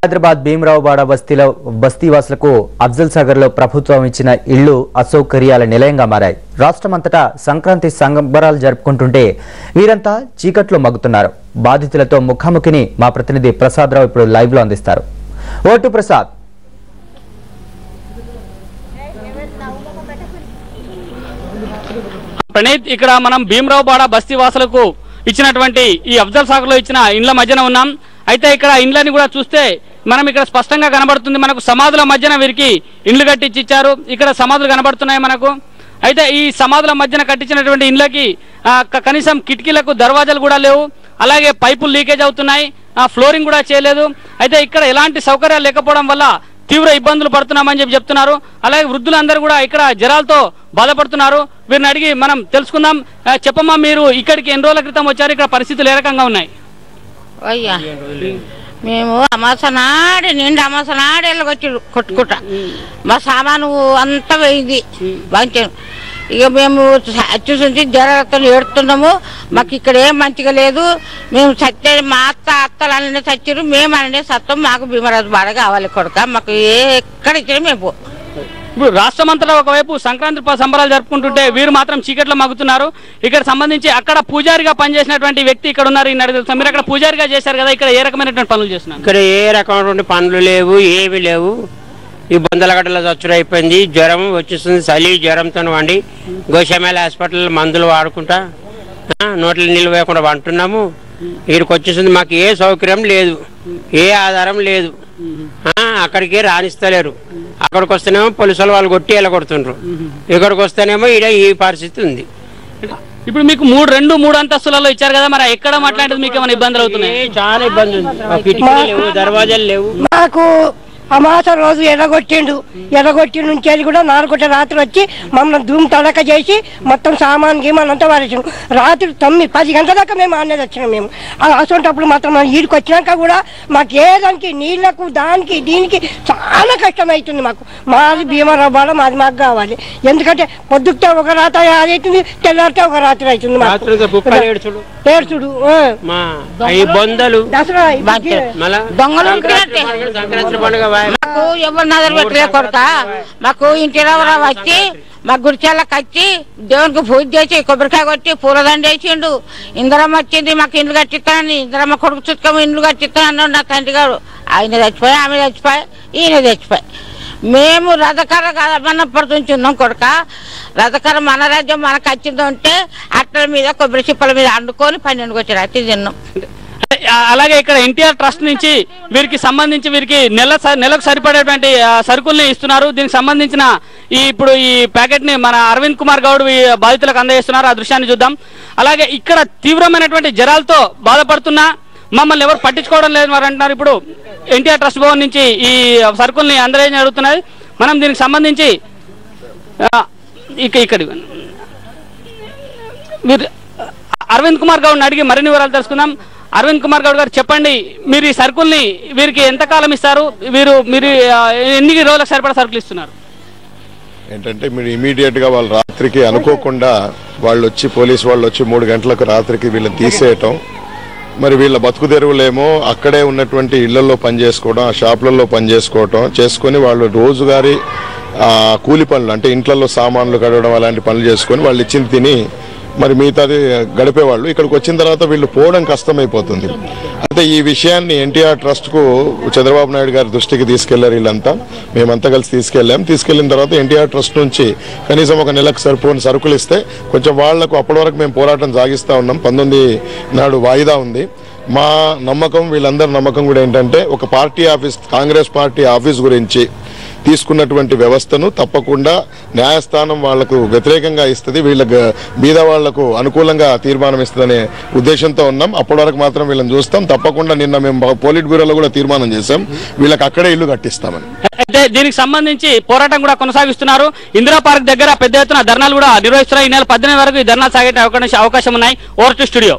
హైదరాబాద్ భీమరావుబాడ బస్తీవాసులకు అఫ్జల్ సాగర్ లో ప్రభుత్వం ఇచ్చిన ఇళ్లు అసౌకర్యాల నిలయంగా మారాయి. రాష్ట్రమంతటా సంక్రాంతి సంబరాలు జరుపుకుంటుంటే వీరంతా చీకట్లో మగ్గుతున్నారు. బాధితులతో ముఖాముఖిని మా ప్రతినిధి ప్రసాద్ రావు ఇప్పుడు లైవ్ లో అందిస్తారు. ఓటు ప్రసాద్. ప్రణీత్, ఇక్కడ మనం భీమరావుబాడ బస్తీవాసులకు ఇచ్చినటువంటి ఈ అఫ్జల్ సాగర్ లో ఇచ్చిన ఇండ్ల మధ్యన ఉన్నాం. అయితే ఇక్కడ ఇండ్లని కూడా చూస్తే మనం ఇక్కడ స్పష్టంగా కనబడుతుంది. మనకు సమాధుల మధ్యన వీరికి ఇండ్లు కట్టించి ఇచ్చారు. ఇక్కడ సమాధులు కనబడుతున్నాయి మనకు. అయితే ఈ సమాధుల మధ్యన కట్టించినటువంటి ఇండ్లకి కనీసం కిటికీలకు దర్వాజాలు కూడా లేవు. అలాగే పైపులు లీకేజ్ అవుతున్నాయి. ఫ్లోరింగ్ కూడా చేయలేదు. అయితే ఇక్కడ ఎలాంటి సౌకర్యాలు లేకపోవడం వల్ల తీవ్ర ఇబ్బందులు పడుతున్నామని చెప్తున్నారు. అలాగే వృద్ధులందరూ కూడా ఇక్కడ జ్వరాలతో బాధపడుతున్నారు. వీరిని అడిగి మనం తెలుసుకుందాం. చెప్పమ్మా, మీరు ఇక్కడికి ఎన్ని రోజుల క్రితం వచ్చారు? ఇక్కడ పరిస్థితులు ఏ రకంగా ఉన్నాయి? అయ్యా, మేము అమాసనాడు నిండి అమాసనాడు వెళ్ళగొచ్చి కొట్టుకుంటా మా సామాను అంతా పోయింది. బాగా ఇక మేము చూసి జ్వరాలతో ఏడుతున్నాము. మాకు ఇక్కడ ఏం మంచిగా లేదు. మేము సత్తే మా అత్తలు అన్నీ చచ్చారు, మేము అన్నీ సత్తం. మాకు భీమరాజు బాడ కావాలి కొడుక. మాకు ఎక్కడ ఇచ్చినా మేము ఇప్పుడు రాష్ట్రమంతటా ఒకవైపు సంక్రాంతి సంబరాలు జరుపుకుంటుంటే వీరు మాత్రం చీకట్లో మగ్గుతున్నారు. ఇక్కడ సంబంధించి అక్కడ పూజారిగా పనిచేసినటువంటి వ్యక్తి ఇక్కడ ఉన్నారు. మీరు అక్కడ పూజారిగా చేశారు కదా, ఇక్కడ ఏ రకమైనటువంటి పనులు చేస్తున్నారు? ఇక్కడ ఏ రకమైనటువంటి పనులు లేవు, ఏవి లేవు. ఈ బొందలగడ్డల చచ్చుడు అయిపోయింది. జ్వరం వచ్చేస్తుంది. చలి జ్వరంతో వండి గోషామేళ హాస్పిటల్ మందులు వాడుకుంటా నోట్ల నీళ్ళు వేయకుండా వంటున్నాము. ఇక్కడికి వచ్చేసింది. మాకు ఏ సౌకర్యం లేదు, ఏ ఆధారం లేదు. అక్కడికి రాణిస్తలేరు. అక్కడికి వస్తేనేమో పోలీసులు వాళ్ళు కొట్టి వెళ్ళగొడుతుండ్రు. ఇక్కడికి వస్తేనేమో ఈడ ఈ పరిస్థితి ఉంది. ఇప్పుడు మీకు మూడు అంతస్తులలో ఇచ్చారు కదా, మరి ఎక్కడ మాట్లాడేది మీకు ఏమైనా ఇబ్బందులు అవుతున్నాయి? చాలా ఇబ్బంది ఉంది. కిటికీలు లేవు, దర్వాజాలు లేవు. మాకు అమాస రోజు ఎర్రగొట్టి నుంచి కూడా 4 రాత్రి వచ్చి మమ్మల్ని ధూమ్ తడక చేసి మొత్తం సామాన్ గీమానంతా వారేసాం. రాత్రి 9-10 గంటల దాకా మేము ఆనేది వచ్చినాం. మేము అసోంటప్పుడు మాత్రం ఈడికి వచ్చినాక కూడా మాకు ఏదానికి నీళ్లకు దానికి దీనికి చాలా కష్టం అవుతుంది. మాది భీమరావుబాడ, మాకు కావాలి. ఎందుకంటే పొద్దుటే ఒక రాత్రి అవుతుంది, తెల్లారితే ఒక రాత్రి అవుతుంది. ఏడ్చుడు బొందలు దసరా దొంగలు సంక్రాంతి పండుగ మాకు ఎవరు నజరు పెట్టలే కొడుక. మాకు ఇంటి రావు వచ్చి మా గుడిచాలకు వచ్చి దేవునికి పూజ చేసి కొబ్బరికాయ కొట్టి పూలదండ వేసిండు. ఇంద్రమ్మ వచ్చింది, మాకు ఇండ్లు కట్టిస్తానని. ఇంద్రమ్మ కొడుకు చుట్టుకమ్మ ఇండ్లు కట్టిస్తాను అన్నాడు నా తండ్రి గారు. ఆయన చచ్చిపోయి, ఆమె చచ్చిపోయి, ఈయన చచ్చిపోయి. మేము రథకర మనపడుతున్నాం కొడుక. రథకర మన రాజ్యం మనకు వచ్చిందో ఉంటే అట్టల మీద కొబ్బరి చిప్పల మీద అండుకొని 12 వచ్చి రాత్రి తిన్నాం. అలాగే ఇక్కడ ఎన్టీఆర్ ట్రస్ట్ నుంచి వీరికి సంబంధించి నెలకు సరిపడేటువంటి సరుకుల్ని ఇస్తున్నారు. దీనికి సంబంధించిన ఇప్పుడు ఈ ప్యాకెట్ ని మన అరవింద్ కుమార్ గౌడ్ బాధితులకు అందజేస్తున్నారు. ఆ దృశ్యాన్ని చూద్దాం. అలాగే ఇక్కడ తీవ్రమైనటువంటి జ్వరాలతో బాధపడుతున్నా మమ్మల్ని ఎవరు పట్టించుకోవడం లేదు మరి అంటున్నారు. ఇప్పుడు ఎన్టీఆర్ ట్రస్ట్ భవన్ నుంచి ఈ సరుకుల్ని అందజేయడం జరుగుతున్నది. మనం దీనికి సంబంధించి ఇక్కడ మీరు అరవింద్ కుమార్ గౌడ్ని అడిగి మరిన్ని వివరాలు తెలుసుకుందాం. అరవింద్ కుమార్ గౌడ్ గారు, చెప్పండి, మీరు ఈ సరుకుల్ని వీరికి ఎంతకాలం ఇస్తారు? మీరు ఎన్ని రోజులకు సరిపడా సరుకులు ఇస్తున్నారు? ఏంటంటే మీరు ఇమీడియట్ గా వాళ్ళు రాత్రికి అనుకోకుండా పోలీసు వాళ్ళు వచ్చి 3 గంటలకు రాత్రికి వీళ్ళని తీసేయటం. మరి వీళ్ళ బతుకు తెరువులేమో అక్కడే ఉన్నటువంటి ఇళ్లలో పనిచేసుకోవడం, ఆ షాపులలో పనిచేసుకోవటం చేసుకొని వాళ్ళు రోజుగారి కూలి పనులు అంటే ఇంట్లలో సామాన్లు కడగడం అలాంటి పనులు చేసుకొని వాళ్ళు ఇచ్చింది తిని మరి మిగతాది గడిపేవాళ్ళు. ఇక్కడికి వచ్చిన తర్వాత వీళ్ళు పోవడం కష్టమైపోతుంది. అయితే ఈ విషయాన్ని ఎన్టీఆర్ ట్రస్ట్కు చంద్రబాబు నాయుడు గారి దృష్టికి తీసుకెళ్లారు వీళ్ళంతా. మేమంతా కలిసి తీసుకెళ్లిన తర్వాత ఎన్టీఆర్ ట్రస్ట్ నుంచి కనీసం ఒక నెలకు సరిపోని సరుకులు ఇస్తే కొంచెం వాళ్లకు అప్పటి వరకు మేము పోరాటం సాగిస్తూ ఉన్నాం. 19 నాడు వాయిదా ఉంది. మా నమ్మకం, వీళ్ళందరి నమ్మకం కూడా ఏంటంటే ఒక party office, Congress party office గురించి తీసుకున్నటువంటి వ్యవస్థను తప్పకుండా న్యాయస్థానం వాళ్లకు వ్యతిరేకంగా ఇస్తుంది, వీళ్ళ మీద వాళ్లకు అనుకూలంగా తీర్మానం ఇస్తుందనే ఉద్దేశంతో ఉన్నాం. అప్పటి వరకు మాత్రం వీళ్ళని చూస్తాం. తప్పకుండా నిన్న మేము పోలిట్ బ్యూరోలో కూడా తీర్మానం చేశాం, వీళ్ళకి అక్కడే ఇల్లు కట్టిస్తామని. అయితే దీనికి సంబంధించి పోరాటం కూడా కొనసాగిస్తున్నారు. ఇందిరా పార్క్ దగ్గర పెద్ద ఎత్తున ధర్నాలు కూడా నిర్వహిస్తున్నారు. ఈ నెల 18 వరకు ఈ ధర్నాలు సాగే అవకాశం ఉన్నాయి. Over to studio.